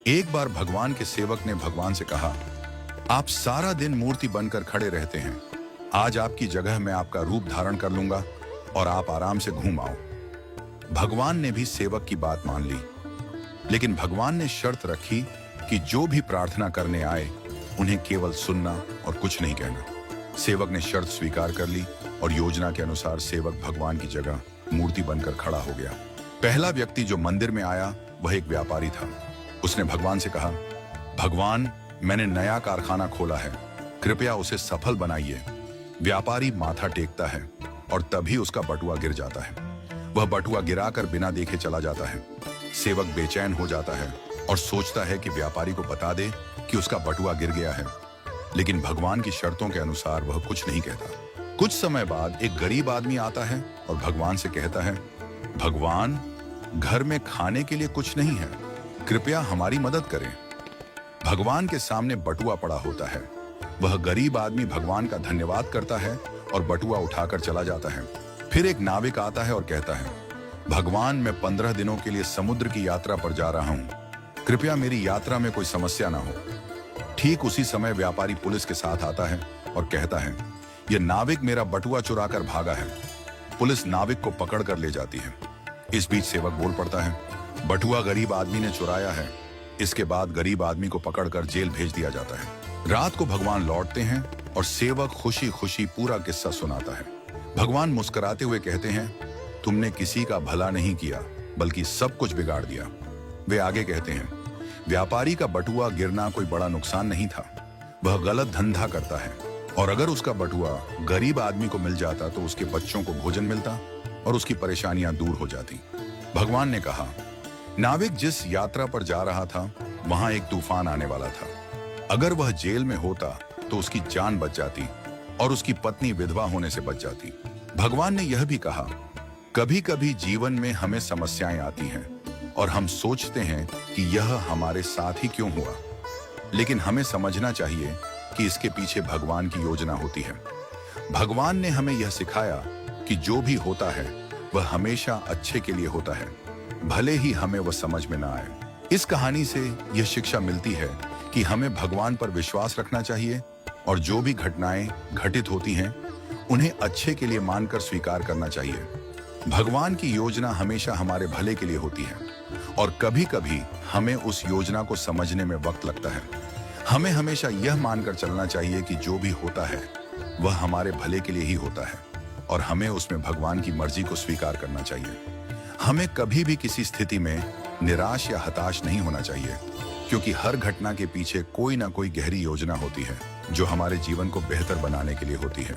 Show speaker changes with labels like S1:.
S1: एक बार भगवान के सेवक ने भगवान से कहा, आप सारा दिन मूर्ति बनकर खड़े रहते हैं। आज आपकी जगह मैं आपका रूप धारण कर लूंगा और आप आराम से घूम आओ। भगवान ने भी सेवक की बात मान ली, लेकिन भगवान ने शर्त रखी कि जो भी प्रार्थना करने आए उन्हें केवल सुनना और कुछ नहीं कहना। सेवक ने शर्त स्वीकार कर ली और योजना के अनुसार सेवक भगवान की जगह मूर्ति बनकर खड़ा हो गया। पहला व्यक्ति जो मंदिर में आया वह एक व्यापारी था। उसने भगवान से कहा, भगवान, मैंने नया कारखाना खोला है, कृपया उसे सफल बनाइए। व्यापारी माथा टेकता है और तभी उसका बटुआ गिर जाता है। वह बटुआ गिराकर बिना देखे चला जाता है। सेवक बेचैन हो जाता है और सोचता है कि व्यापारी को बता दे कि उसका बटुआ गिर गया है, लेकिन भगवान की शर्तों के अनुसार वह कुछ नहीं कहता। कुछ समय बाद एक गरीब आदमी आता है और भगवान से कहता है, भगवान, घर में खाने के लिए कुछ नहीं है, कृपया हमारी मदद करें। भगवान के सामने बटुआ पड़ा होता है। वह गरीब आदमी भगवान का धन्यवाद करता है और बटुआ उठाकर चला जाता है। फिर एक नाविक आता है और कहता है, भगवान, मैं 15 दिनों के लिए समुद्र की यात्रा पर जा रहा हूं, कृपया मेरी यात्रा में कोई समस्या ना हो। ठीक उसी समय व्यापारी पुलिस के साथ आता है और कहता है, यह नाविक मेरा बटुआ चुराकर भागा है। पुलिस नाविक को पकड़ कर ले जाती है। इस बीच सेवक बोल पड़ता है, बटुआ गरीब आदमी ने चुराया है। इसके बाद गरीब आदमी को पकड़कर जेल भेज दिया जाता है। रात को भगवान लौटते हैं और सेवक खुशी खुशी पूरा किस्सा सुनाता है। भगवान मुस्कुराते हुए कहते हैं, तुमने किसी का भला नहीं किया बल्कि सब कुछ बिगाड़ दिया। वे आगे कहते हैं, व्यापारी का बटुआ गिरना कोई बड़ा नुकसान नहीं था। वह गलत धंधा करता है और अगर उसका बटुआ गरीब आदमी को मिल जाता तो उसके बच्चों को भोजन मिलता और उसकी परेशानियां दूर हो जाती। भगवान ने कहा, नाविक जिस यात्रा पर जा रहा था वहां एक तूफान आने वाला था। अगर वह जेल में होता तो उसकी जान बच जाती और उसकी पत्नी विधवा होने से बच जाती। भगवान ने यह भी कहा, कभी कभी जीवन में हमें समस्याएं आती हैं और हम सोचते हैं कि यह हमारे साथ ही क्यों हुआ, लेकिन हमें समझना चाहिए कि इसके पीछे भगवान की योजना होती है। भगवान ने हमें यह सिखाया कि जो भी होता है वह हमेशा अच्छे के लिए होता है, भले ही हमें वह समझ में ना आए। इस कहानी से यह शिक्षा मिलती है कि हमें भगवान पर विश्वास रखना चाहिए और जो भी घटनाएं घटित होती हैं उन्हें अच्छे के लिए मानकर स्वीकार करना चाहिए। भगवान की योजना हमेशा हमारे भले के लिए होती है और कभी कभी हमें उस योजना को समझने में वक्त लगता है। हमें हमेशा यह मानकर चलना चाहिए कि जो भी होता है वह हमारे भले के लिए ही होता है और हमें उसमें भगवान की मर्जी को स्वीकार करना चाहिए। हमें कभी भी किसी स्थिति में निराश या हताश नहीं होना चाहिए, क्योंकि हर घटना के पीछे कोई ना कोई गहरी योजना होती है जो हमारे जीवन को बेहतर बनाने के लिए होती है।